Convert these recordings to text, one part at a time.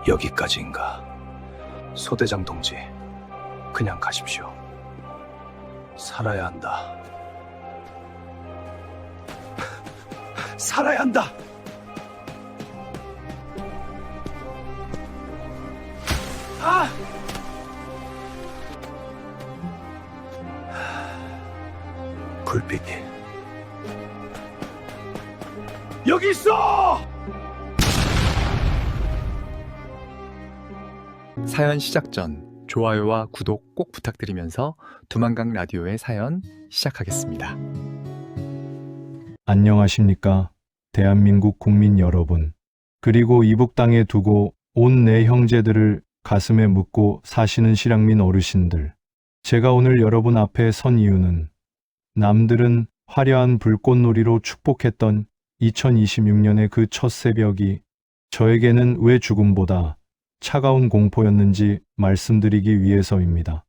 여기까지인가? 소대장 동지, 그냥 가십시오. 살아야 한다. 살아야 한다! 아! 불빛이 여기 있어! 사연 시작 전 좋아요와 구독 꼭 부탁드리면서 두만강 라디오의 사연 시작하겠습니다. 안녕하십니까? 대한민국 국민 여러분. 그리고 이북 땅에 두고 온 내 형제들을 가슴에 묻고 사시는 실향민 어르신들. 제가 오늘 여러분 앞에 선 이유는 남들은 화려한 불꽃놀이로 축복했던 2026년의 그 첫 새벽이 저에게는 왜 죽음보다 차가운 공포였는지 말씀드리기 위해서입니다.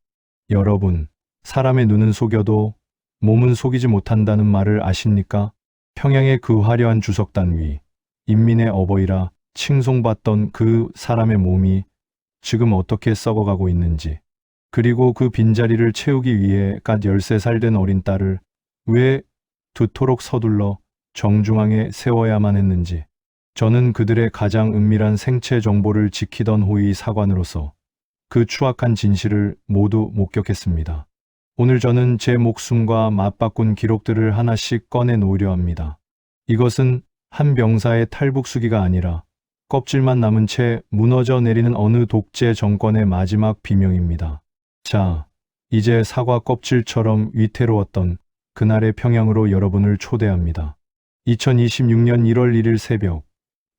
여러분, 사람의 눈은 속여도 몸은 속이지 못한다는 말을 아십니까? 평양의 그 화려한 주석단 위, 인민의 어버이라 칭송받던 그 사람의 몸이 지금 어떻게 썩어가고 있는지, 그리고 그 빈자리를 채우기 위해 갓 13살 된 어린 딸을 왜 두토록 서둘러 정중앙에 세워야만 했는지, 저는 그들의 가장 은밀한 생체 정보를 지키던 호위 사관으로서 그 추악한 진실을 모두 목격했습니다. 오늘 저는 제 목숨과 맞바꾼 기록들을 하나씩 꺼내 놓으려 합니다. 이것은 한 병사의 탈북수기가 아니라 껍질만 남은 채 무너져 내리는 어느 독재 정권의 마지막 비명입니다. 자, 이제 사과 껍질처럼 위태로웠던 그날의 평양으로 여러분을 초대합니다. 2026년 1월 1일 새벽,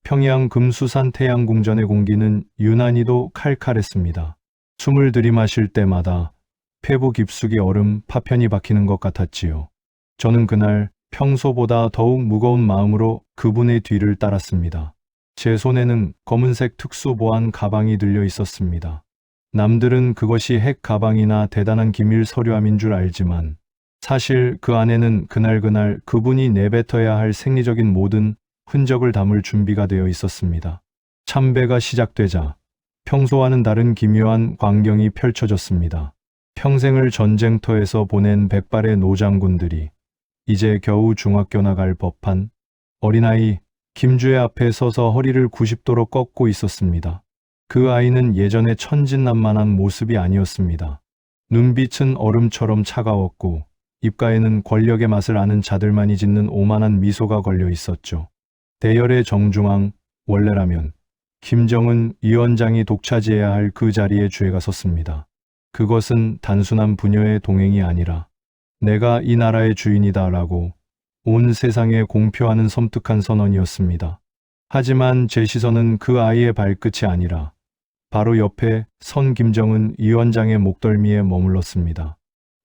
평양 금수산 태양궁전의 공기는 유난히도 칼칼했습니다. 숨을 들이마실 때마다 폐부 깊숙이 얼음 파편이 박히는 것 같았지요. 저는 그날 평소보다 더욱 무거운 마음으로 그분의 뒤를 따랐습니다. 제 손에는 검은색 특수보안 가방이 들려 있었습니다. 남들은 그것이 핵 가방이나 대단한 기밀 서류함인 줄 알지만 사실 그 안에는 그날 그분이 내뱉어야 할 생리적인 모든 흔적을 담을 준비가 되어 있었습니다. 참배가 시작되자 평소와는 다른 기묘한 광경이 펼쳐졌습니다. 평생을 전쟁터에서 보낸 백발의 노장군들이 이제 겨우 중학교 나갈 법한 어린아이 김주의 앞에 서서 허리를 90도로 꺾고 있었습니다. 그 아이는 예전의 천진난만한 모습이 아니었습니다. 눈빛은 얼음처럼 차가웠고 입가에는 권력의 맛을 아는 자들만이 짓는 오만한 미소가 걸려 있었죠. 대열의 정중앙, 원래라면 김정은 위원장이 독차지해야 할 그 자리에 주애가 섰습니다. 그것은 단순한 부녀의 동행이 아니라 내가 이 나라의 주인이다라고 온 세상에 공표하는 섬뜩한 선언이었습니다. 하지만 제 시선은 그 아이의 발끝이 아니라 바로 옆에 선 김정은 위원장의 목덜미에 머물렀습니다.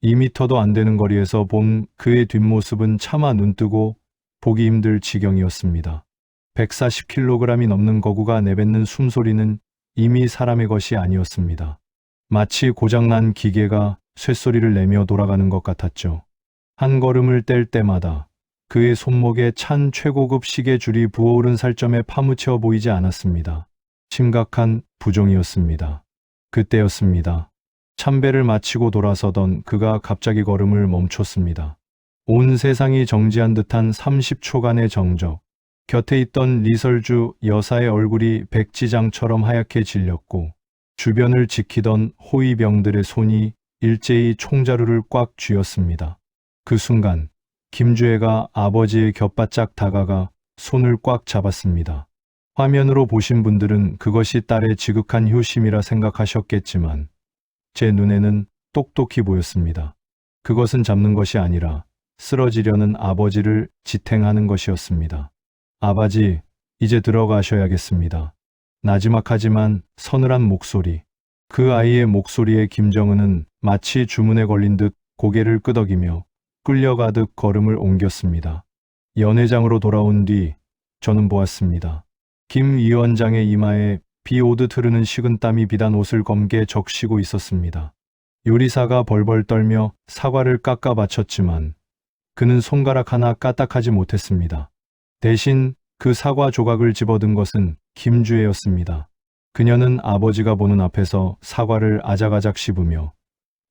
2미터도 안 되는 거리에서 본 그의 뒷모습은 차마 눈뜨고 보기 힘들 지경이었습니다. 140kg이 넘는 거구가 내뱉는 숨소리는 이미 사람의 것이 아니었습니다. 마치 고장난 기계가 쇳소리를 내며 돌아가는 것 같았죠. 한 걸음을 뗄 때마다 그의 손목에 찬 최고급 시계줄이 부어오른 살점에 파묻혀 보이지 않았습니다. 심각한 부종이었습니다. 그때였습니다. 참배를 마치고 돌아서던 그가 갑자기 걸음을 멈췄습니다. 온 세상이 정지한 듯한 30초간의 정적. 곁에 있던 리설주 여사의 얼굴이 백지장처럼 하얗게 질렸고 주변을 지키던 호위병들의 손이 일제히 총자루를 꽉 쥐었습니다. 그 순간 김주애가 아버지의 곁바짝 다가가 손을 꽉 잡았습니다. 화면으로 보신 분들은 그것이 딸의 지극한 효심이라 생각하셨겠지만 제 눈에는 똑똑히 보였습니다. 그것은 잡는 것이 아니라 쓰러지려는 아버지를 지탱하는 것이었습니다. 아버지, 이제 들어가셔야겠습니다. 나지막하지만 서늘한 목소리. 그 아이의 목소리에 김정은은 마치 주문에 걸린 듯 고개를 끄덕이며 끌려가듯 걸음을 옮겼습니다. 연회장으로 돌아온 뒤 저는 보았습니다. 김 위원장의 이마에 비 오듯 흐르는 식은땀이 비단 옷을 검게 적시고 있었습니다. 요리사가 벌벌 떨며 사과를 깎아 바쳤지만 그는 손가락 하나 까딱하지 못했습니다. 대신 그 사과 조각을 집어든 것은 김주애였습니다. 그녀는 아버지가 보는 앞에서 사과를 아작아작 씹으며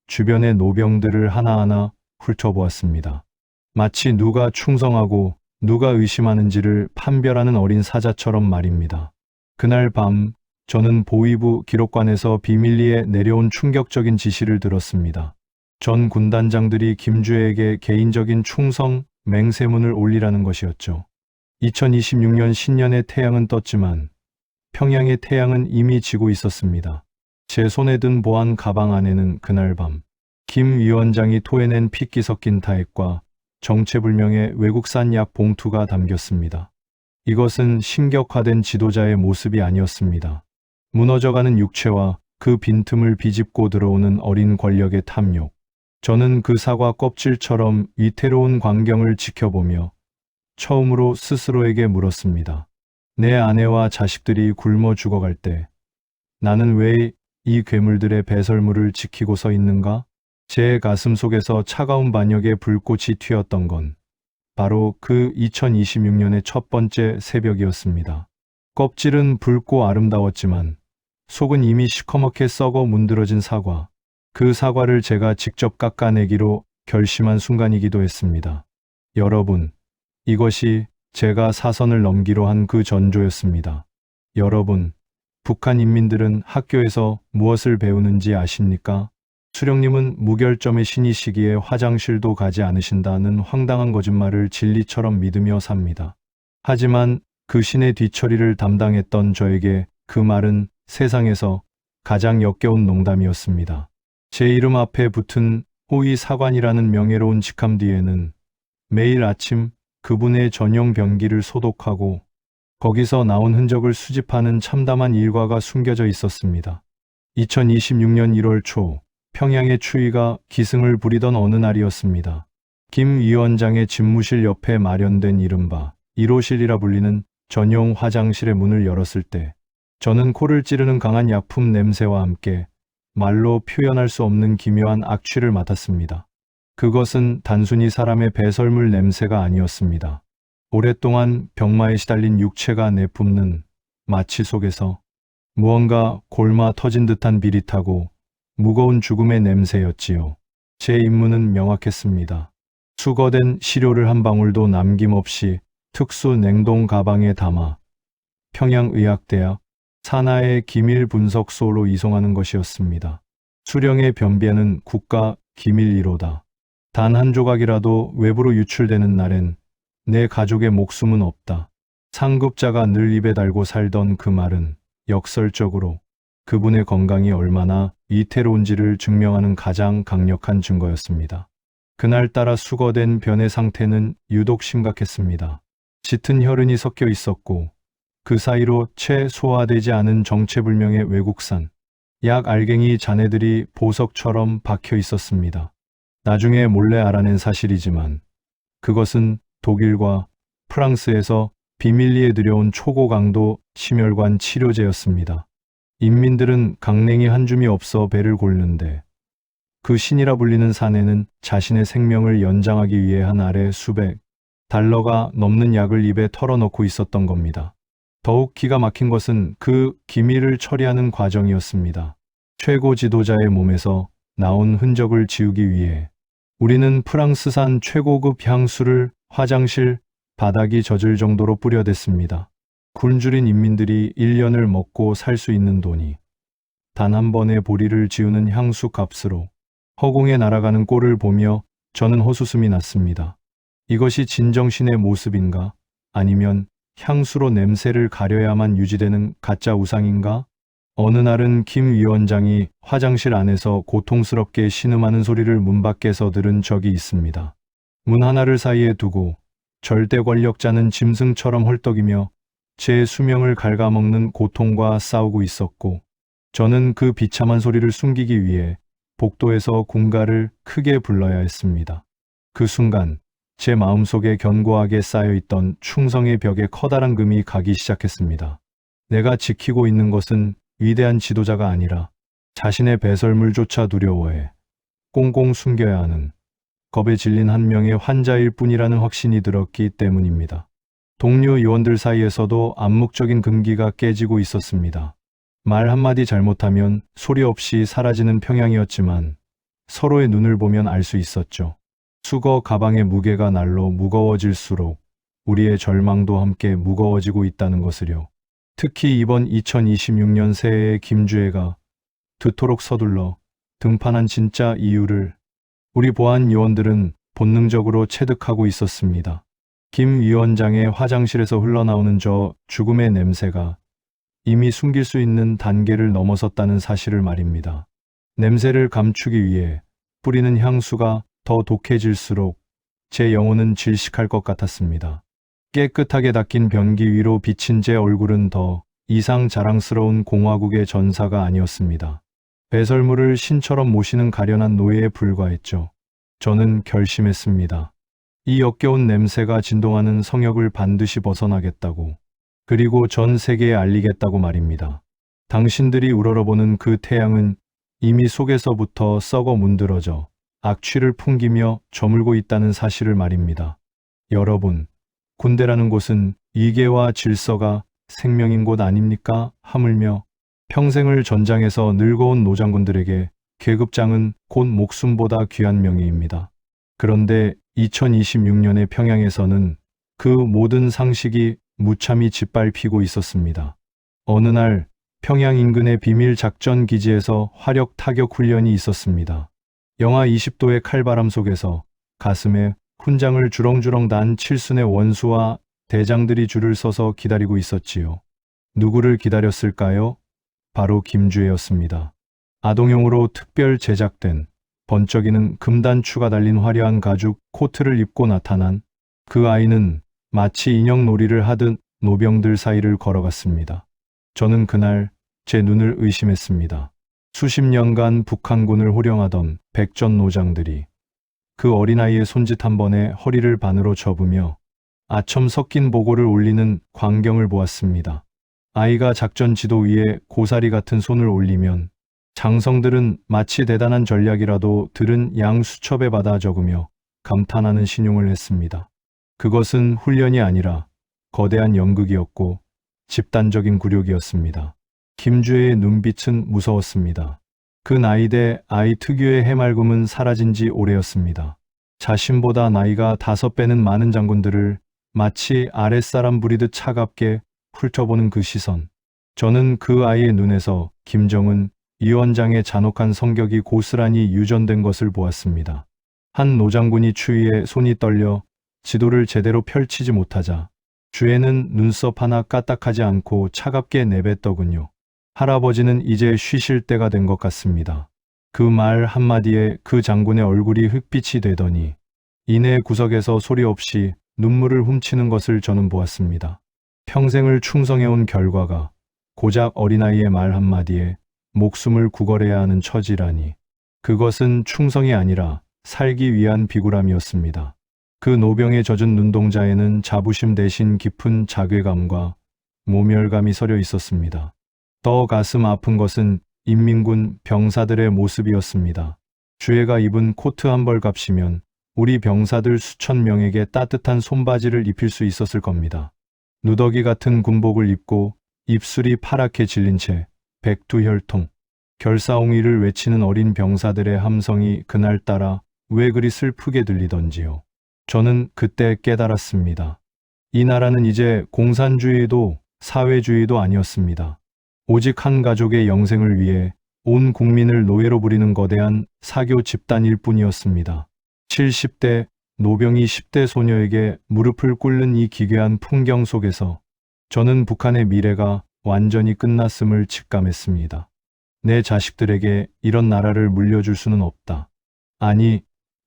주변의 노병들을 하나하나 훑어보았습니다. 마치 누가 충성하고 누가 의심하는지를 판별하는 어린 사자처럼 말입니다. 그날 밤 저는 보위부 기록관에서 비밀리에 내려온 충격적인 지시를 들었습니다. 전 군단장들이 김주혜에게 개인적인 충성 맹세문을 올리라는 것이었죠. 2026년 신년의 태양은 떴지만 평양의 태양은 이미 지고 있었습니다. 제 손에 든 보안 가방 안에는 그날 밤 김 위원장이 토해낸 핏기 섞인 타액과 정체불명의 외국산 약 봉투가 담겼습니다. 이것은 신격화된 지도자의 모습이 아니었습니다. 무너져가는 육체와 그 빈틈을 비집고 들어오는 어린 권력의 탐욕. 저는 그 사과 껍질처럼 위태로운 광경을 지켜보며 처음으로 스스로에게 물었습니다. 내 아내와 자식들이 굶어 죽어갈 때 나는 왜 이 괴물들의 배설물을 지키고 서 있는가? 제 가슴 속에서 차가운 반역의 불꽃이 튀었던 건 바로 그 2026년의 첫 번째 새벽이었습니다. 껍질은 붉고 아름다웠지만 속은 이미 시커멓게 썩어 문드러진 사과. 그 사과를 제가 직접 깎아내기로 결심한 순간이기도 했습니다. 여러분, 이것이 제가 사선을 넘기로 한 그 전조였습니다. 여러분, 북한 인민들은 학교에서 무엇을 배우는지 아십니까? 수령님은 무결점의 신이시기에 화장실도 가지 않으신다는 황당한 거짓말을 진리처럼 믿으며 삽니다. 하지만 그 신의 뒤처리를 담당했던 저에게 그 말은 세상에서 가장 역겨운 농담이었습니다. 제 이름 앞에 붙은 호위 사관이라는 명예로운 직함 뒤에는 매일 아침 그분의 전용 병기를 소독하고 거기서 나온 흔적을 수집하는 참담한 일과가 숨겨져 있었습니다. 2026년 1월 초 평양의 추위가 기승을 부리던 어느 날이었습니다. 김 위원장의 집무실 옆에 마련된 이른바 1호실이라 불리는 전용 화장실의 문을 열었을 때 저는 코를 찌르는 강한 약품 냄새와 함께 말로 표현할 수 없는 기묘한 악취를 맡았습니다. 그것은 단순히 사람의 배설물 냄새가 아니었습니다. 오랫동안 병마에 시달린 육체가 내뿜는 마취 속에서 무언가 골마 터진 듯한 비릿하고 무거운 죽음의 냄새였지요. 제 임무는 명확했습니다. 수거된 시료를 한 방울도 남김없이 특수 냉동 가방에 담아 평양의학대학 산하의 기밀 분석소로 이송하는 것이었습니다. 수령의 변비에는 국가 기밀 1호다. 단 한 조각이라도 외부로 유출되는 날엔 내 가족의 목숨은 없다. 상급자가 늘 입에 달고 살던 그 말은 역설적으로 그분의 건강이 얼마나 위태로운지를 증명하는 가장 강력한 증거였습니다. 그날따라 수거된 변의 상태는 유독 심각했습니다. 짙은 혈흔이 섞여 있었고 그 사이로 채 소화되지 않은 정체불명의 외국산 약 알갱이 잔해들이 보석처럼 박혀 있었습니다. 나중에 몰래 알아낸 사실이지만 그것은 독일과 프랑스에서 비밀리에 들여온 초고강도 심혈관 치료제였습니다. 인민들은 강냉이 한 줌이 없어 배를 곪는데 그 신이라 불리는 사내는 자신의 생명을 연장하기 위해 한 알에 수백 달러가 넘는 약을 입에 털어넣고 있었던 겁니다. 더욱 기가 막힌 것은 그 기밀을 처리하는 과정이었습니다. 최고 지도자의 몸에서 나온 흔적을 지우기 위해 우리는 프랑스산 최고급 향수를 화장실 바닥이 젖을 정도로 뿌려댔습니다. 굶주린 인민들이 1년을 먹고 살 수 있는 돈이 단 한 번의 보리를 지우는 향수 값으로 허공에 날아가는 꼴을 보며 저는 헛웃음이 났습니다. 이것이 진정신의 모습인가? 아니면 향수로 냄새를 가려야만 유지되는 가짜 우상인가? 어느 날은 김 위원장이 화장실 안에서 고통스럽게 신음하는 소리를 문 밖에서 들은 적이 있습니다. 문 하나를 사이에 두고 절대 권력자는 짐승처럼 헐떡이며 제 수명을 갉아먹는 고통과 싸우고 있었고 저는 그 비참한 소리를 숨기기 위해 복도에서 군가를 크게 불러야 했습니다. 그 순간 제 마음속에 견고하게 쌓여있던 충성의 벽에 커다란 금이 가기 시작했습니다. 내가 지키고 있는 것은 위대한 지도자가 아니라 자신의 배설물조차 두려워해 꽁꽁 숨겨야 하는 겁에 질린 한 명의 환자일 뿐이라는 확신이 들었기 때문입니다. 동료 요원들 사이에서도 암묵적인 금기가 깨지고 있었습니다. 말 한마디 잘못하면 소리 없이 사라지는 평양이었지만 서로의 눈을 보면 알 수 있었죠. 수거 가방의 무게가 날로 무거워질수록 우리의 절망도 함께 무거워지고 있다는 것을요. 특히 이번 2026년 새해에 김주애가 그토록 서둘러 등판한 진짜 이유를 우리 보안 요원들은 본능적으로 체득하고 있었습니다. 김 위원장의 화장실에서 흘러나오는 저 죽음의 냄새가 이미 숨길 수 있는 단계를 넘어섰다는 사실을 말입니다. 냄새를 감추기 위해 뿌리는 향수가 더 독해질수록 제 영혼은 질식할 것 같았습니다. 깨끗하게 닦인 변기 위로 비친 제 얼굴은 더 이상 자랑스러운 공화국의 전사가 아니었습니다. 배설물을 신처럼 모시는 가련한 노예에 불과했죠. 저는 결심했습니다. 이 역겨운 냄새가 진동하는 성역을 반드시 벗어나겠다고, 그리고 전 세계에 알리겠다고 말입니다. 당신들이 우러러보는 그 태양은 이미 속에서부터 썩어 문드러져 악취를 풍기며 저물고 있다는 사실을 말입니다. 여러분, 군대라는 곳은 위계와 질서가 생명인 곳 아닙니까? 하물며 평생을 전장에서 늙어온 노장군들에게 계급장은 곧 목숨보다 귀한 명예입니다. 그런데 2026년의 평양에서는 그 모든 상식이 무참히 짓밟히고 있었습니다. 어느 날 평양 인근의 비밀 작전 기지에서 화력 타격 훈련이 있었습니다. 영하 20도의 칼바람 속에서 가슴에 훈장을 주렁주렁 단 7순의 원수와 대장들이 줄을 서서 기다리고 있었지요. 누구를 기다렸을까요? 바로 김주애였습니다. 아동용으로 특별 제작된 번쩍이는 금단추가 달린 화려한 가죽 코트를 입고 나타난 그 아이는 마치 인형놀이를 하듯 노병들 사이를 걸어갔습니다. 저는 그날 제 눈을 의심했습니다. 수십 년간 북한군을 호령하던 백전 노장들이 그 어린아이의 손짓 한 번에 허리를 반으로 접으며 아첨 섞인 보고를 올리는 광경을 보았습니다. 아이가 작전 지도 위에 고사리 같은 손을 올리면 장성들은 마치 대단한 전략이라도 들은 양 수첩에 받아 적으며 감탄하는 신용을 했습니다. 그것은 훈련이 아니라 거대한 연극이었고 집단적인 굴욕이었습니다. 김주애의 눈빛은 무서웠습니다. 그 나이대 아이 특유의 해맑음은 사라진 지 오래였습니다. 자신보다 나이가 5배는 많은 장군들을 마치 아랫사람 부리듯 차갑게 훑어보는 그 시선. 저는 그 아이의 눈에서 김정은 위원장의 잔혹한 성격이 고스란히 유전된 것을 보았습니다. 한 노장군이 추위에 손이 떨려 지도를 제대로 펼치지 못하자 주애는 눈썹 하나 까딱하지 않고 차갑게 내뱉더군요. 할아버지는 이제 쉬실 때가 된 것 같습니다. 그 말 한마디에 그 장군의 얼굴이 흑빛이 되더니 이내 구석에서 소리 없이 눈물을 훔치는 것을 저는 보았습니다. 평생을 충성해온 결과가 고작 어린아이의 말 한마디에 목숨을 구걸해야 하는 처지라니. 그것은 충성이 아니라 살기 위한 비굴함이었습니다. 그 노병에 젖은 눈동자에는 자부심 대신 깊은 자괴감과 모멸감이 서려 있었습니다. 더 가슴 아픈 것은 인민군 병사들의 모습이었습니다. 주애가 입은 코트 한 벌 값이면 우리 병사들 수천 명에게 따뜻한 손바지를 입힐 수 있었을 겁니다. 누더기 같은 군복을 입고 입술이 파랗게 질린 채 백두혈통, 결사옹위를 외치는 어린 병사들의 함성이 그날따라 왜 그리 슬프게 들리던지요. 저는 그때 깨달았습니다. 이 나라는 이제 공산주의도 사회주의도 아니었습니다. 오직 한 가족의 영생을 위해 온 국민을 노예로 부리는 거대한 사교 집단일 뿐이었습니다. 70대 노병이 10대 소녀에게 무릎을 꿇는 이 기괴한 풍경 속에서 저는 북한의 미래가 완전히 끝났음을 직감했습니다. 내 자식들에게 이런 나라를 물려줄 수는 없다. 아니,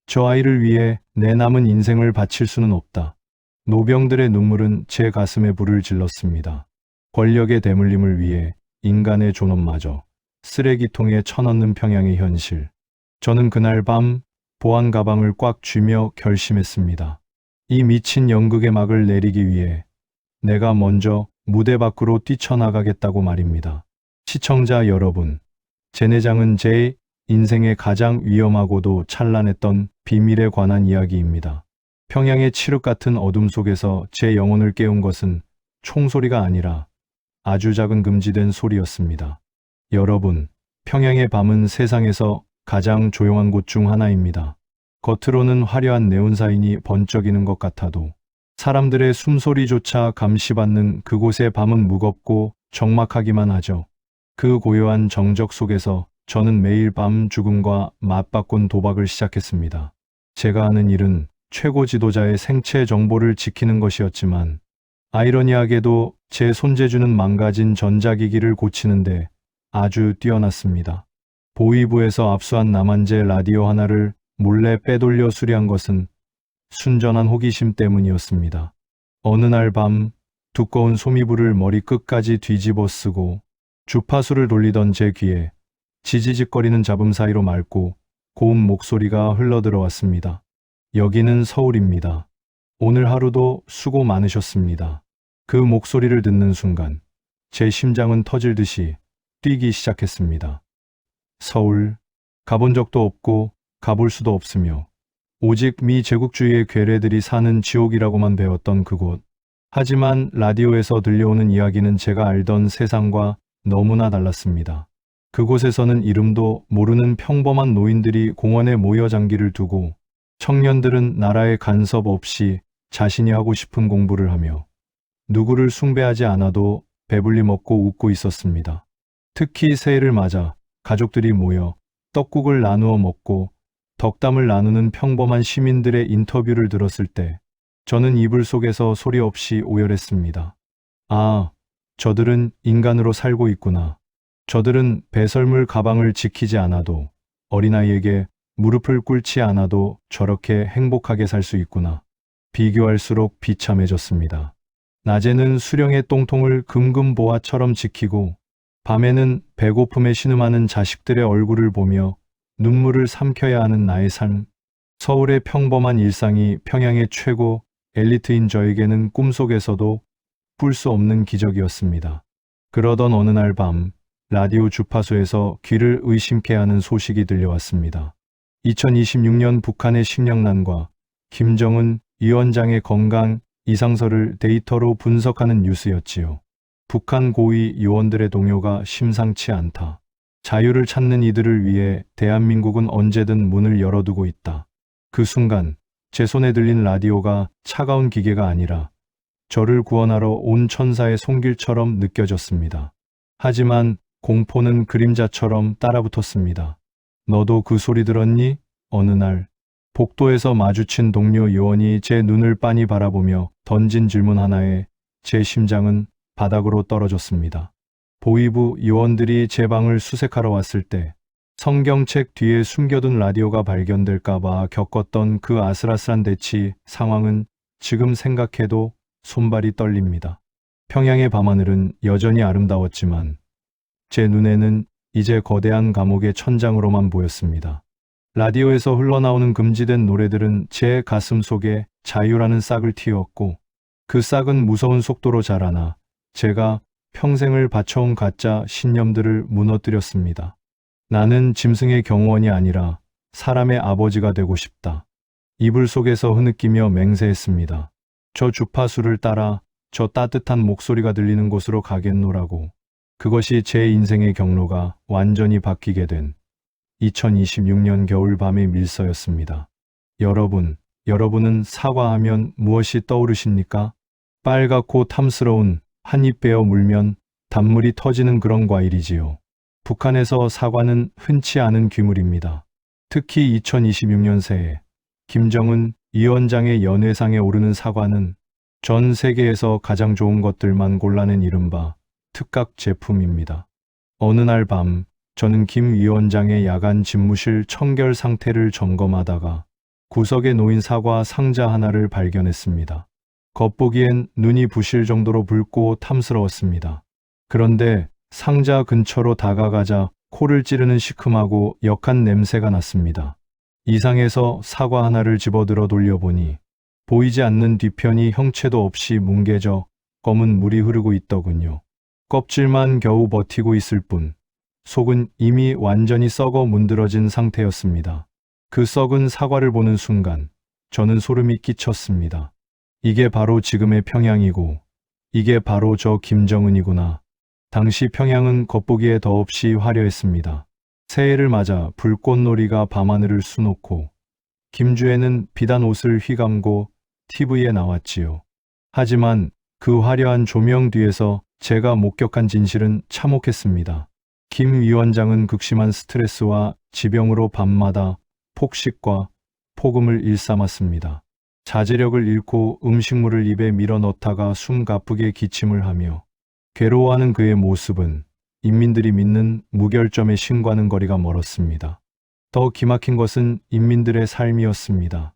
저 아이를 위해 내 남은 인생을 바칠 수는 없다. 노병들의 눈물은 제 가슴에 불을 질렀습니다. 권력의 대물림을 위해 인간의 존엄마저 쓰레기통에 쳐넣는 평양의 현실. 저는 그날 밤 보안 가방을 꽉 쥐며 결심했습니다. 이 미친 연극의 막을 내리기 위해 내가 먼저 무대 밖으로 뛰쳐나가겠다고 말입니다. 시청자 여러분, 제 내장은 제 인생의 가장 위험하고도 찬란했던 비밀에 관한 이야기입니다. 평양의 칠흑 같은 어둠 속에서 제 영혼을 깨운 것은 총소리가 아니라 아주 작은 금지된 소리였습니다. 여러분, 평양의 밤은 세상에서 가장 조용한 곳 중 하나입니다. 겉으로는 화려한 네온사인이 번쩍이는 것 같아도 사람들의 숨소리조차 감시받는 그곳의 밤은 무겁고 적막하기만 하죠. 그 고요한 정적 속에서 저는 매일 밤 죽음과 맞바꾼 도박을 시작했습니다. 제가 하는 일은 최고 지도자의 생체 정보를 지키는 것이었지만 아이러니하게도 제 손재주는 망가진 전자기기를 고치는데 아주 뛰어났습니다. 보위부에서 압수한 남한제 라디오 하나를 몰래 빼돌려 수리한 것은 순전한 호기심 때문이었습니다. 어느 날 밤 두꺼운 소미불을 머리 끝까지 뒤집어 쓰고 주파수를 돌리던 제 귀에 지지직거리는 잡음 사이로 맑고 고운 목소리가 흘러들어왔습니다. 여기는 서울입니다. 오늘 하루도 수고 많으셨습니다. 그 목소리를 듣는 순간 제 심장은 터질 듯이 뛰기 시작했습니다. 서울, 가본 적도 없고 가볼 수도 없으며 오직 미 제국주의의 괴뢰들이 사는 지옥이라고만 배웠던 그곳. 하지만 라디오에서 들려오는 이야기는 제가 알던 세상과 너무나 달랐습니다. 그곳에서는 이름도 모르는 평범한 노인들이 공원에 모여 장기를 두고 청년들은 나라의 간섭 없이 자신이 하고 싶은 공부를 하며 누구를 숭배하지 않아도 배불리 먹고 웃고 있었습니다. 특히 새해를 맞아 가족들이 모여 떡국을 나누어 먹고 덕담을 나누는 평범한 시민들의 인터뷰를 들었을 때 저는 이불 속에서 소리 없이 오열했습니다. 아, 저들은 인간으로 살고 있구나. 저들은 배설물 가방을 지키지 않아도 어린아이에게 무릎을 꿇지 않아도 저렇게 행복하게 살 수 있구나. 비교할수록 비참해졌습니다. 낮에는 수령의 똥통을 금금보화처럼 지키고 밤에는 배고픔에 신음하는 자식들의 얼굴을 보며 눈물을 삼켜야 하는 나의 삶. 서울의 평범한 일상이 평양의 최고 엘리트인 저에게는 꿈속에서도 꿀 수 없는 기적이었습니다. 그러던 어느 날 밤 라디오 주파수에서 귀를 의심케 하는 소식이 들려왔습니다. 2026년 북한의 식량난과 김정은 위원장의 건강 이상설을 데이터로 분석하는 뉴스였지요. 북한 고위 요원들의 동요가 심상치 않다. 자유를 찾는 이들을 위해 대한민국은 언제든 문을 열어두고 있다. 그 순간 제 손에 들린 라디오가 차가운 기계가 아니라 저를 구원하러 온 천사의 손길처럼 느껴졌습니다. 하지만 공포는 그림자처럼 따라붙었습니다. 너도 그 소리 들었니? 어느 날 복도에서 마주친 동료 요원이 제 눈을 빤히 바라보며 던진 질문 하나에 제 심장은 바닥으로 떨어졌습니다. 보위부 요원들이 제 방을 수색하러 왔을 때 성경책 뒤에 숨겨둔 라디오가 발견될까봐 겪었던 그 아슬아슬한 대치 상황은 지금 생각해도 손발이 떨립니다. 평양의 밤하늘은 여전히 아름다웠지만 제 눈에는 이제 거대한 감옥의 천장으로만 보였습니다. 라디오에서 흘러나오는 금지된 노래들은 제 가슴 속에 자유라는 싹을 틔웠고 그 싹은 무서운 속도로 자라나 제가 평생을 바쳐온 가짜 신념들을 무너뜨렸습니다. 나는 짐승의 경호원이 아니라 사람의 아버지가 되고 싶다. 이불 속에서 흐느끼며 맹세했습니다. 저 주파수를 따라 저 따뜻한 목소리가 들리는 곳으로 가겠노라고. 그것이 제 인생의 경로가 완전히 바뀌게 된 2026년 겨울 밤의 밀서였습니다. 여러분은 사과하면 무엇이 떠오르십니까? 빨갛고 탐스러운 한 입 베어 물면 단물이 터지는 그런 과일이지요. 북한에서 사과는 흔치 않은 귀물입니다. 특히 2026년 새해 김정은 위원장의 연회상에 오르는 사과는 전 세계에서 가장 좋은 것들만 골라낸 이른바 특각 제품입니다. 어느 날 밤 저는 김 위원장의 야간 집무실 청결 상태를 점검하다가 구석에 놓인 사과 상자 하나를 발견했습니다. 겉보기엔 눈이 부실 정도로 붉고 탐스러웠습니다. 그런데 상자 근처로 다가가자 코를 찌르는 시큼하고 역한 냄새가 났습니다. 이상해서 사과 하나를 집어들어 돌려보니 보이지 않는 뒤편이 형체도 없이 뭉개져 검은 물이 흐르고 있더군요. 껍질만 겨우 버티고 있을 뿐 속은 이미 완전히 썩어 문드러진 상태였습니다. 그 썩은 사과를 보는 순간 저는 소름이 끼쳤습니다. 이게 바로 지금의 평양이고 이게 바로 저 김정은이구나. 당시 평양은 겉보기에 더없이 화려했습니다. 새해를 맞아 불꽃놀이가 밤하늘을 수놓고 김주애는 비단 옷을 휘감고 TV에 나왔지요. 하지만 그 화려한 조명 뒤에서 제가 목격한 진실은 참혹했습니다. 김 위원장은 극심한 스트레스와 지병으로 밤마다 폭식과 폭음을 일삼았습니다. 자제력을 잃고 음식물을 입에 밀어 넣다가 숨 가쁘게 기침을 하며 괴로워하는 그의 모습은 인민들이 믿는 무결점의 신과는 거리가 멀었습니다. 더 기막힌 것은 인민들의 삶이었습니다.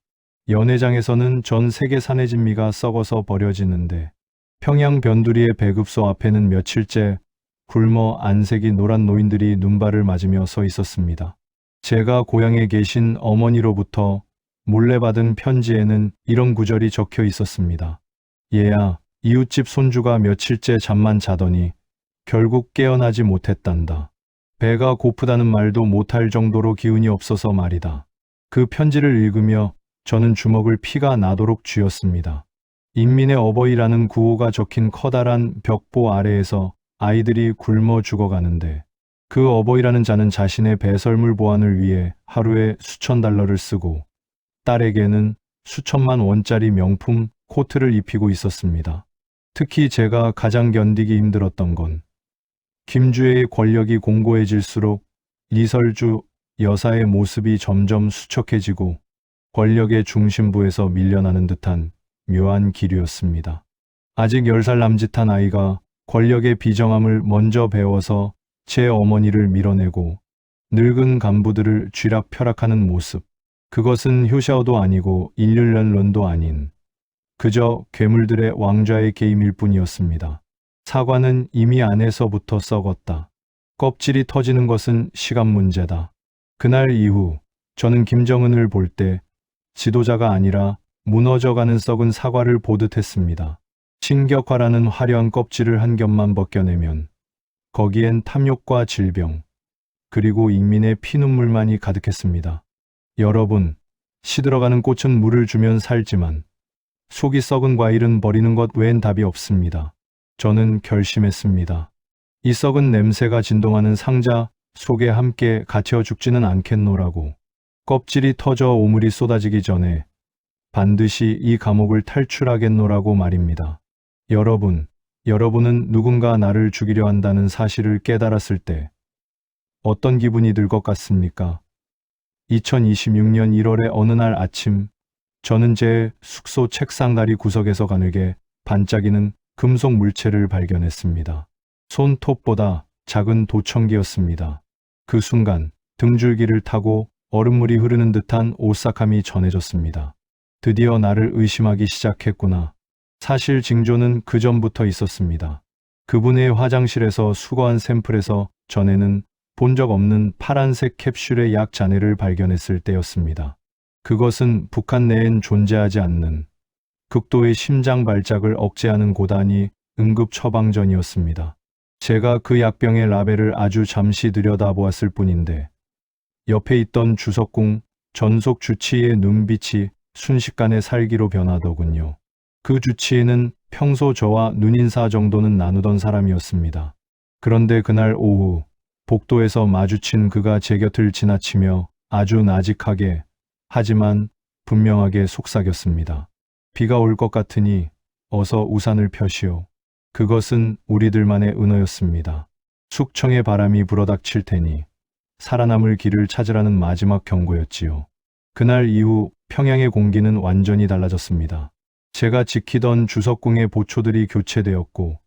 연회장에서는 전 세계 산의 진미가 썩어서 버려지는데 평양 변두리의 배급소 앞에는 며칠째 굶어 안색이 노란 노인들이 눈발을 맞으며 서 있었습니다. 제가 고향에 계신 어머니로부터 몰래 받은 편지에는 이런 구절이 적혀 있었습니다. 얘야, 이웃집 손주가 며칠째 잠만 자더니 결국 깨어나지 못했단다. 배가 고프다는 말도 못할 정도로 기운이 없어서 말이다. 그 편지를 읽으며 저는 주먹을 피가 나도록 쥐었습니다. 인민의 어버이라는 구호가 적힌 커다란 벽보 아래에서 아이들이 굶어 죽어가는데 그 어버이라는 자는 자신의 배설물 보안을 위해 하루에 수천 달러를 쓰고 딸에게는 수천만 원짜리 명품 코트를 입히고 있었습니다. 특히 제가 가장 견디기 힘들었던 건 김주애의 권력이 공고해질수록 이설주 여사의 모습이 점점 수척해지고 권력의 중심부에서 밀려나는 듯한 묘한 기류였습니다. 아직 10살 남짓한 아이가 권력의 비정함을 먼저 배워서 제 어머니를 밀어내고 늙은 간부들을 쥐락펴락하는 모습. 그것은 효샤오도 아니고 일률련론도 아닌 그저 괴물들의 왕좌의 게임일 뿐이었습니다. 사과는 이미 안에서부터 썩었다. 껍질이 터지는 것은 시간 문제다. 그날 이후 저는 김정은을 볼 때 지도자가 아니라 무너져가는 썩은 사과를 보듯 했습니다. 신격화라는 화려한 껍질을 한 겹만 벗겨내면 거기엔 탐욕과 질병, 그리고 인민의 피눈물만이 가득했습니다. 여러분, 시들어가는 꽃은 물을 주면 살지만 속이 썩은 과일은 버리는 것 외엔 답이 없습니다. 저는 결심했습니다. 이 썩은 냄새가 진동하는 상자 속에 함께 갇혀 죽지는 않겠노라고. 껍질이 터져 오물이 쏟아지기 전에 반드시 이 감옥을 탈출하겠노라고 말입니다. 여러분은 누군가 나를 죽이려 한다는 사실을 깨달았을 때 어떤 기분이 들 것 같습니까? 2026년 1월의 어느 날 아침, 저는 제 숙소 책상 다리 구석에서 가늘게 반짝이는 금속 물체를 발견했습니다. 손톱보다 작은 도청기였습니다. 그 순간 등줄기를 타고 얼음물이 흐르는 듯한 오싹함이 전해졌습니다. 드디어 나를 의심하기 시작했구나. 사실 징조는 그 전부터 있었습니다. 그분의 화장실에서 수거한 샘플에서 전에는 본 적 없는 파란색 캡슐의 약 잔해를 발견했을 때였습니다. 그것은 북한 내엔 존재하지 않는 극도의 심장 발작을 억제하는 고단위 응급 처방전이었습니다. 제가 그 약병의 라벨을 아주 잠시 들여다보았을 뿐인데 옆에 있던 주석궁 전속 주치의의 눈빛이 순식간에 살기로 변하더군요. 그 주치의는 평소 저와 눈인사 정도는 나누던 사람이었습니다. 그런데 그날 오후 복도에서 마주친 그가 제 곁을 지나치며 아주 나직하게 하지만 분명하게 속삭였습니다. 비가 올 것 같으니 어서 우산을 펴시오. 그것은 우리들만의 은어였습니다. 숙청의 바람이 불어닥칠 테니 살아남을 길을 찾으라는 마지막 경고였지요. 그날 이후 평양의 공기는 완전히 달라졌습니다. 제가 지키던 주석궁의 보초들이 교체되었고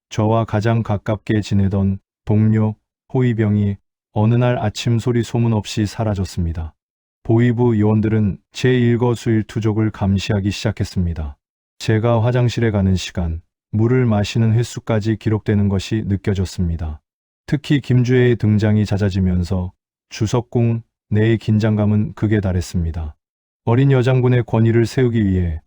저와 가장 가깝게 지내던 동료 호위병이 어느 날 아침 소리 소문 없이 사라졌습니다. 보위부 요원들은 제1거수일투족을 감시하기 시작했습니다. 제가 화장실에 가는 시간, 물을 마시는 횟수까지 기록되는 것이 느껴졌습니다. 특히 김주애의 등장이 잦아지면서 주석궁 내의 긴장감은 극에 달했습니다. 어린 여장군의 권위를 세우기 위해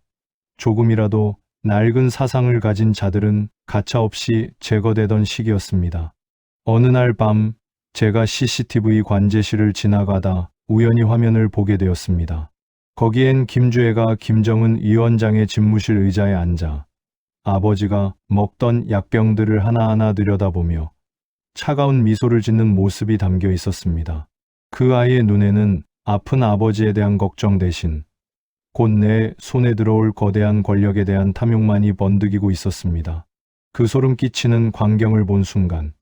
조금이라도 낡은 사상을 가진 자들은 가차없이 제거되던 시기였습니다. 어느 날 밤 제가 CCTV 관제실을 지나가다 우연히 화면을 보게 되었습니다. 거기엔 김주애가 김정은 위원장의 집무실 의자에 앉아 아버지가 먹던 약병들을 하나하나 들여다보며 차가운 미소를 짓는 모습이 담겨 있었습니다. 그 아이의 눈에는 아픈 아버지에 대한 걱정 대신 곧 내 손에 들어올 거대한 권력에 대한 탐욕만이 번득이고 있었습니다. 그 소름 끼치는 광경을 본 순간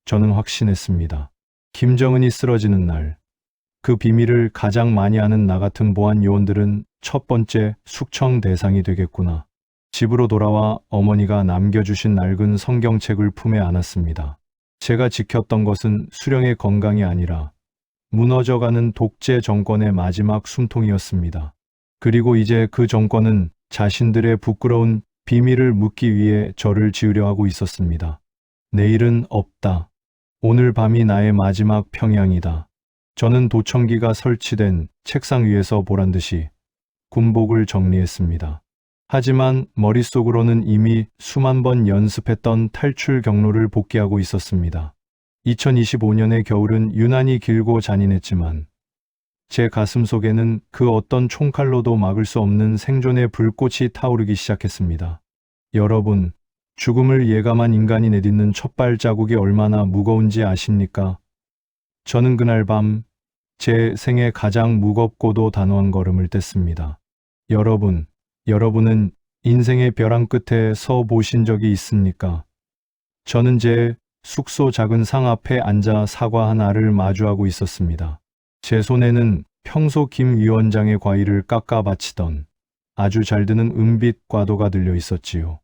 저는 확신했습니다. 김정은이 쓰러지는 날, 그 비밀을 가장 많이 아는 나 같은 보안 요원들은 첫 번째 숙청 대상이 되겠구나. 집으로 돌아와 어머니가 남겨주신 낡은 성경책을 품에 안았습니다. 제가 지켰던 것은 수령의 건강이 아니라 무너져가는 독재 정권의 마지막 숨통이었습니다. 그리고 이제 그 정권은 자신들의 부끄러운 비밀을 묻기 위해 저를 지으려 하고 있었습니다. 내일은 없다. 오늘 밤이 나의 마지막 평양이다. 저는 도청기가 설치된 책상 위에서 보란듯이 군복을 정리했습니다. 하지만 머릿속으로는 이미 수만 번 연습했던 탈출 경로를 복귀하고 있었습니다. 2025년의 겨울은 유난히 길고 잔인했지만 제 가슴 속에는 그 어떤 총칼로도 막을 수 없는 생존의 불꽃이 타오르기 시작했습니다. 여러분, 죽음을 예감한 인간이 내딛는 첫 발자국이 얼마나 무거운지 아십니까? 저는 그날 밤 제 생애 가장 무겁고도 단호한 걸음을 뗐습니다. 여러분은 인생의 벼랑 끝에 서 보신 적이 있습니까? 저는 제 숙소 작은 상 앞에 앉아 사과 하나를 마주하고 있었습니다. 제 손에는 평소 김 위원장의 과일을 깎아 바치던 아주 잘 드는 은빛 과도가 들려 있었지요.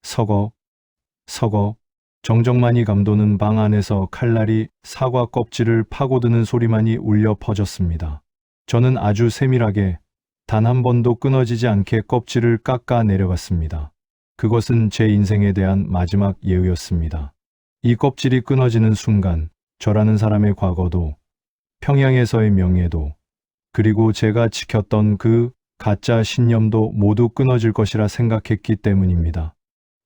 서거, 정적만이 감도는 방 안에서 칼날이 사과 껍질을 파고드는 소리만이 울려 퍼졌습니다. 저는 아주 세밀하게 단 한 번도 끊어지지 않게 껍질을 깎아 내려갔습니다. 그것은 제 인생에 대한 마지막 예우였습니다. 이 껍질이 끊어지는 순간 저라는 사람의 과거도 평양에서의 명예도 그리고 제가 지켰던 그 가짜 신념도 모두 끊어질 것이라 생각했기 때문입니다.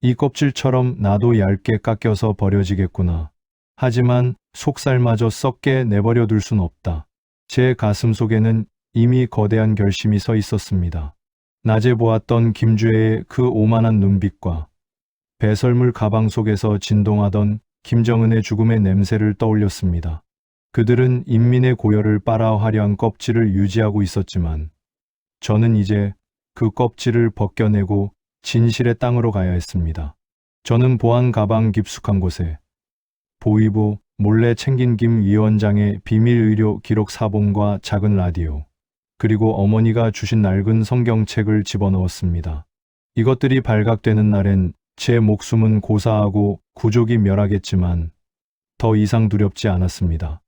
이 껍질처럼 나도 얇게 깎여서 버려지겠구나. 하지만 속살마저 썩게 내버려 둘 순 없다. 제 가슴 속에는 이미 거대한 결심이 서 있었습니다. 낮에 보았던 김주혜의 그 오만한 눈빛과 배설물 가방 속에서 진동하던 김정은의 죽음의 냄새를 떠올렸습니다. 그들은 인민의 고열을 빨아 화려한 껍질을 유지하고 있었지만 저는 이제 그 껍질을 벗겨내고 진실의 땅으로 가야 했습니다. 저는 보안 가방 깊숙한 곳에 보위부 몰래 챙긴 김 위원장의 비밀 의료 기록 사본과 작은 라디오, 그리고 어머니가 주신 낡은 성경책을 집어넣었습니다. 이것들이 발각되는 날엔 제 목숨은 고사하고 구족이 멸하겠지만 더 이상 두렵지 않았습니다.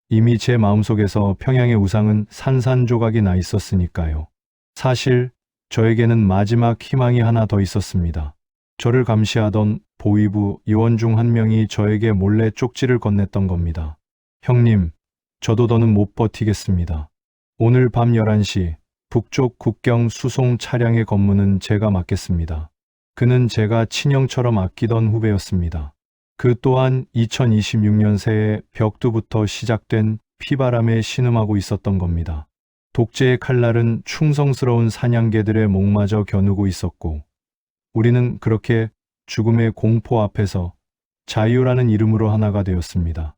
이미 제 마음속에서 평양의 우상은 산산조각이 나 있었으니까요. 사실 저에게는 마지막 희망이 하나 더 있었습니다. 저를 감시하던 보위부 요원 중 한 명이 저에게 몰래 쪽지를 건넸던 겁니다. 형님, 저도 더는 못 버티겠습니다. 오늘 밤 11시 북쪽 국경 수송 차량의 검문은 제가 맡겠습니다. 그는 제가 친형처럼 아끼던 후배였습니다. 그 또한 2026년 새해 벽두부터 시작된 피바람에 신음하고 있었던 겁니다. 독재의 칼날은 충성스러운 사냥개들의 목마저 겨누고 있었고 우리는 그렇게 죽음의 공포 앞에서 자유라는 이름으로 하나가 되었습니다.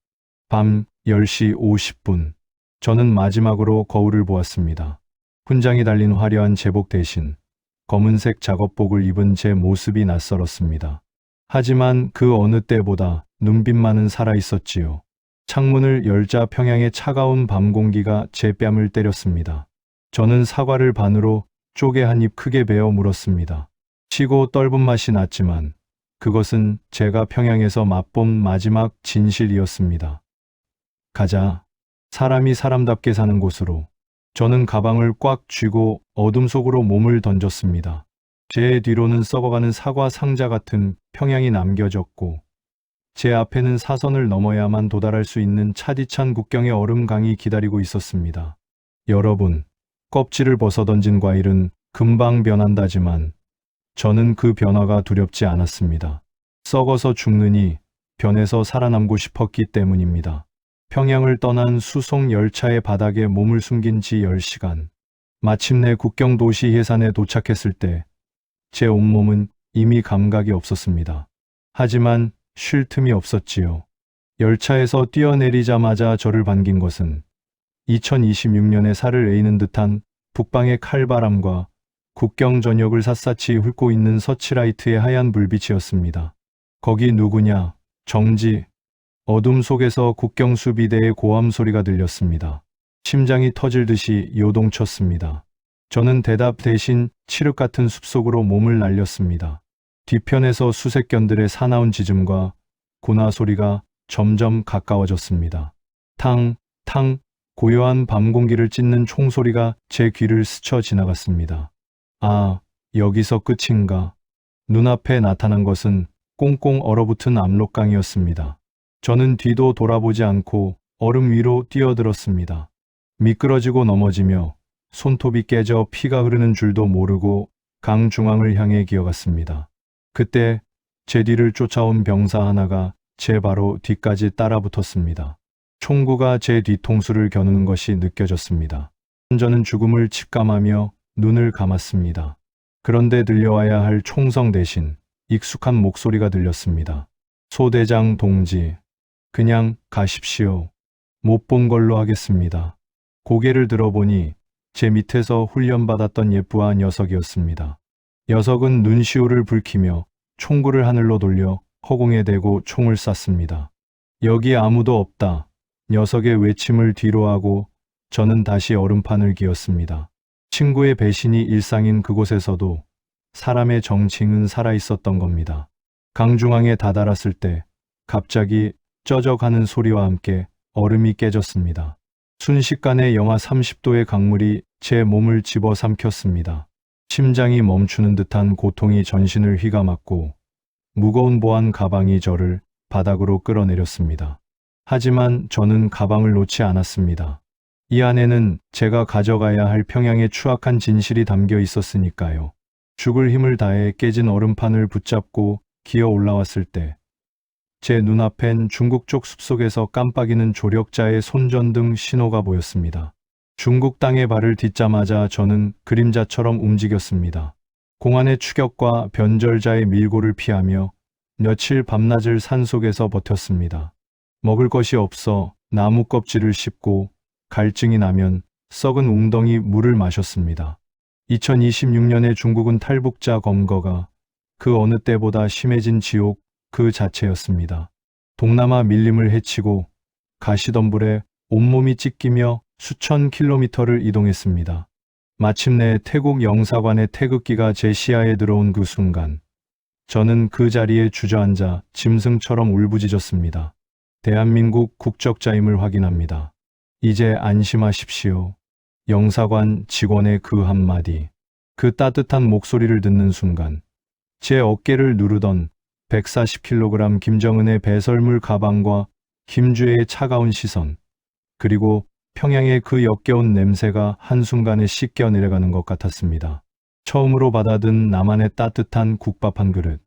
밤 10시 50분 저는 마지막으로 거울을 보았습니다. 훈장이 달린 화려한 제복 대신 검은색 작업복을 입은 제 모습이 낯설었습니다. 하지만 그 어느 때보다 눈빛만은 살아있었지요. 창문을 열자 평양의 차가운 밤 공기가 제 뺨을 때렸습니다. 저는 사과를 반으로 쪼개 한 입 크게 베어 물었습니다. 시고 떫은 맛이 났지만 그것은 제가 평양에서 맛본 마지막 진실이었습니다. 가자. 사람이 사람답게 사는 곳으로. 저는 가방을 꽉 쥐고 어둠 속으로 몸을 던졌습니다. 제 뒤로는 썩어가는 사과 상자 같은 평양이 남겨졌고 제 앞에는 사선을 넘어야만 도달할 수 있는 차디찬 국경의 얼음강이 기다리고 있었습니다. 여러분, 껍질을 벗어던진 과일은 금방 변한다지만 저는 그 변화가 두렵지 않았습니다. 썩어서 죽느니 변해서 살아남고 싶었기 때문입니다. 평양을 떠난 수송 열차의 바닥에 몸을 숨긴 지 10시간. 마침내 국경 도시 해산에 도착했을 때 제 온몸은 이미 감각이 없었습니다. 하지만 쉴 틈이 없었지요. 열차에서 뛰어내리자마자 저를 반긴 것은 2026년에 살을 에이는 듯한 북방의 칼바람과 국경 전역을 샅샅이 훑고 있는 서치라이트의 하얀 불빛이었습니다. 거기 누구냐? 정지. 어둠 속에서 국경 수비대의 고함 소리가 들렸습니다. 심장이 터질 듯이 요동쳤습니다. 저는 대답 대신 칠흑 같은 숲속으로 몸을 날렸습니다. 뒤편에서 수색견들의 사나운 짖음과 군화 소리가 점점 가까워졌습니다. 탕, 탕, 고요한 밤 공기를 찢는 총소리가 제 귀를 스쳐 지나갔습니다. 아, 여기서 끝인가? 눈앞에 나타난 것은 꽁꽁 얼어붙은 압록강이었습니다. 저는 뒤도 돌아보지 않고 얼음 위로 뛰어들었습니다. 미끄러지고 넘어지며 손톱이 깨져 피가 흐르는 줄도 모르고 강 중앙을 향해 기어갔습니다. 그때 제 뒤를 쫓아온 병사 하나가 제 바로 뒤까지 따라붙었습니다. 총구가 제 뒤통수를 겨누는 것이 느껴졌습니다. 저는 죽음을 직감하며 눈을 감았습니다. 그런데 들려와야 할 총성 대신 익숙한 목소리가 들렸습니다. 소대장 동지, 그냥 가십시오. 못 본 걸로 하겠습니다. 고개를 들어보니 제 밑에서 훈련받았던 예쁘한 녀석이었습니다. 녀석은 눈시울을 붉히며 총구를 하늘로 돌려 허공에 대고 총을 쐈습니다. 여기 아무도 없다. 녀석의 외침을 뒤로하고 저는 다시 얼음판을 기었습니다. 친구의 배신이 일상인 그곳에서도 사람의 정칭은 살아있었던 겁니다. 강중앙에 다다랐을 때 갑자기 쩌적하는 소리와 함께 얼음이 깨졌습니다. 순식간에 영하 30도의 강물이 제 몸을 집어삼켰습니다. 심장이 멈추는 듯한 고통이 전신을 휘감았고 무거운 보안 가방이 저를 바닥으로 끌어내렸습니다. 하지만 저는 가방을 놓지 않았습니다. 이 안에는 제가 가져가야 할 평양의 추악한 진실이 담겨 있었으니까요. 죽을 힘을 다해 깨진 얼음판을 붙잡고 기어 올라왔을 때 제 눈앞엔 중국 쪽 숲속에서 깜빡이는 조력자의 손전등 신호가 보였습니다. 중국 땅에 발을 딛자마자 저는 그림자처럼 움직였습니다. 공안의 추격과 변절자의 밀고를 피하며 며칠 밤낮을 산속에서 버텼습니다. 먹을 것이 없어 나무 껍질을 씹고 갈증이 나면 썩은 웅덩이 물을 마셨습니다. 2026년에 중국은 탈북자 검거가 그 어느 때보다 심해진 지옥 그 자체였습니다. 동남아 밀림을 헤치고 가시덤불에 온몸이 찢기며 수천 킬로미터를 이동했습니다. 마침내 태국 영사관의 태극기가 제 시야에 들어온 그 순간 저는 그 자리에 주저앉아 짐승처럼 울부짖었습니다. 대한민국 국적자임을 확인합니다. 이제 안심하십시오. 영사관 직원의 그 한마디, 그 따뜻한 목소리를 듣는 순간 제 어깨를 누르던 140kg 김정은의 배설물 가방과 김주혜의 차가운 시선, 그리고 평양의 그 역겨운 냄새가 한순간에 씻겨 내려가는 것 같았습니다. 처음으로 받아든 나만의 따뜻한 국밥 한 그릇,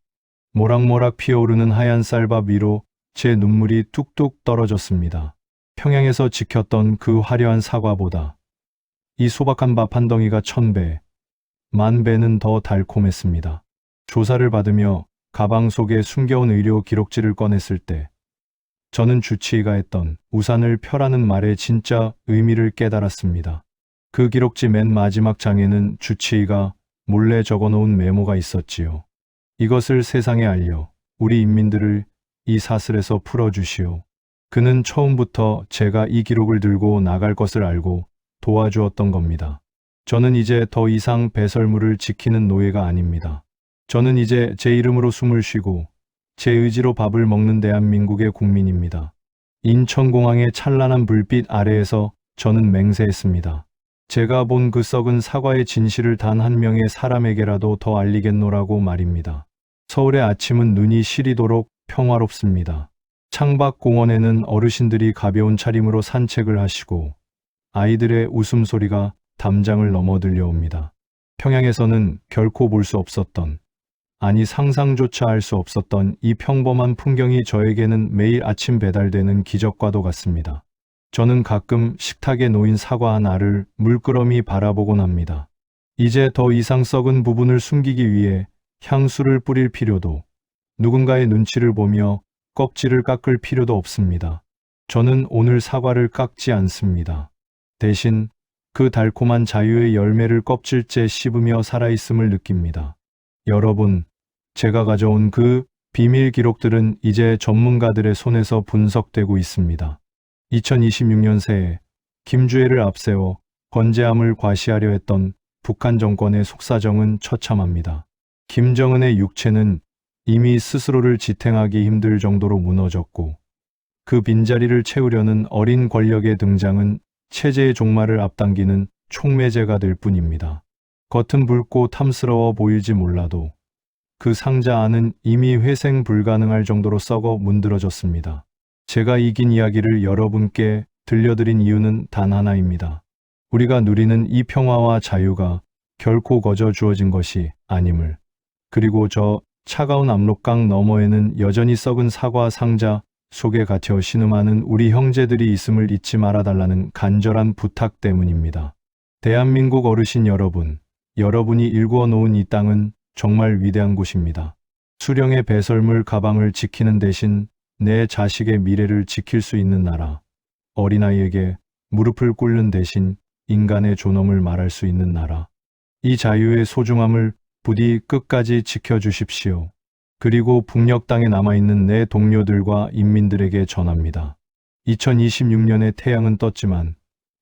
모락모락 피어오르는 하얀 쌀밥 위로 제 눈물이 뚝뚝 떨어졌습니다. 평양에서 지켰던 그 화려한 사과보다 이 소박한 밥 한 덩이가 1000배, 10,000배는 더 달콤했습니다. 조사를 받으며 가방 속에 숨겨온 의료 기록지를 꺼냈을 때 저는 주치의가 했던 우산을 펴라는 말의 진짜 의미를 깨달았습니다. 그 기록지 맨 마지막 장에는 주치의가 몰래 적어놓은 메모가 있었지요. 이것을 세상에 알려 우리 인민들을 이 사슬에서 풀어주시오. 그는 처음부터 제가 이 기록을 들고 나갈 것을 알고 도와주었던 겁니다. 저는 이제 더 이상 배설물을 지키는 노예가 아닙니다. 저는 이제 제 이름으로 숨을 쉬고 제 의지로 밥을 먹는 대한민국의 국민입니다. 인천공항의 찬란한 불빛 아래에서 저는 맹세했습니다. 제가 본 그 썩은 사과의 진실을 단 한 명의 사람에게라도 더 알리겠노라고 말입니다. 서울의 아침은 눈이 시리도록 평화롭습니다. 창밖 공원에는 어르신들이 가벼운 차림으로 산책을 하시고 아이들의 웃음소리가 담장을 넘어 들려옵니다. 평양에서는 결코 볼 수 없었던, 아니 상상조차 할 수 없었던 이 평범한 풍경이 저에게는 매일 아침 배달되는 기적과도 같습니다. 저는 가끔 식탁에 놓인 사과 한 알을 물끄러미 바라보곤 합니다. 이제 더 이상 썩은 부분을 숨기기 위해 향수를 뿌릴 필요도, 누군가의 눈치를 보며 껍질을 깎을 필요도 없습니다. 저는 오늘 사과를 깎지 않습니다. 대신 그 달콤한 자유의 열매를 껍질째 씹으며 살아있음을 느낍니다. 여러분, 제가 가져온 그 비밀 기록들은 이제 전문가들의 손에서 분석되고 있습니다. 2026년 새해 김주애를 앞세워 건재함을 과시하려 했던 북한 정권의 속사정은 처참합니다. 김정은의 육체는 이미 스스로를 지탱하기 힘들 정도로 무너졌고 그 빈자리를 채우려는 어린 권력의 등장은 체제의 종말을 앞당기는 촉매제가 될 뿐입니다. 겉은 붉고 탐스러워 보일지 몰라도 그 상자 안은 이미 회생 불가능할 정도로 썩어 문드러졌습니다. 제가 이긴 이야기를 여러분께 들려드린 이유는 단 하나입니다. 우리가 누리는 이 평화와 자유가 결코 거저 주어진 것이 아님을, 그리고 저 차가운 압록강 너머에는 여전히 썩은 사과 상자 속에 갇혀 신음하는 우리 형제들이 있음을 잊지 말아달라는 간절한 부탁 때문입니다. 대한민국 어르신 여러분, 여러분이 일구어 놓은 이 땅은 정말 위대한 곳입니다. 수령의 배설물 가방을 지키는 대신 내 자식의 미래를 지킬 수 있는 나라, 어린아이에게 무릎을 꿇는 대신 인간의 존엄을 말할 수 있는 나라, 이 자유의 소중함을 부디 끝까지 지켜주십시오. 그리고 북녘 땅에 남아있는 내 동료들과 인민들에게 전합니다. 2026년의 태양은 떴지만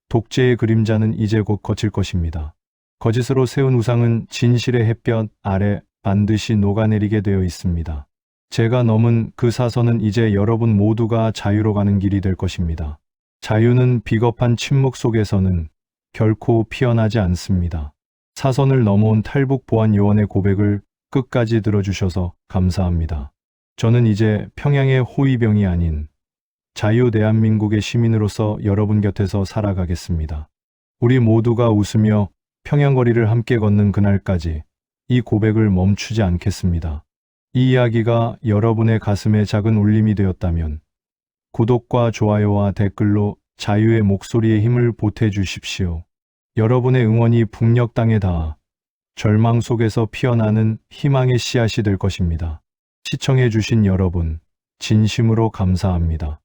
독재의 그림자는 이제 곧 거칠 것입니다. 거짓으로 세운 우상은 진실의 햇볕 아래 반드시 녹아내리게 되어 있습니다. 제가 넘은 그 사선은 이제 여러분 모두가 자유로 가는 길이 될 것입니다. 자유는 비겁한 침묵 속에서는 결코 피어나지 않습니다. 사선을 넘어온 탈북보안요원의 고백을 끝까지 들어주셔서 감사합니다. 저는 이제 평양의 호위병이 아닌 자유 대한민국의 시민으로서 여러분 곁에서 살아가겠습니다. 우리 모두가 웃으며 평양거리를 함께 걷는 그날까지 이 고백을 멈추지 않겠습니다. 이 이야기가 여러분의 가슴에 작은 울림이 되었다면 구독과 좋아요와 댓글로 자유의 목소리에 힘을 보태주십시오. 여러분의 응원이 북녘 땅에 닿아 절망 속에서 피어나는 희망의 씨앗이 될 것입니다. 시청해주신 여러분, 진심으로 감사합니다.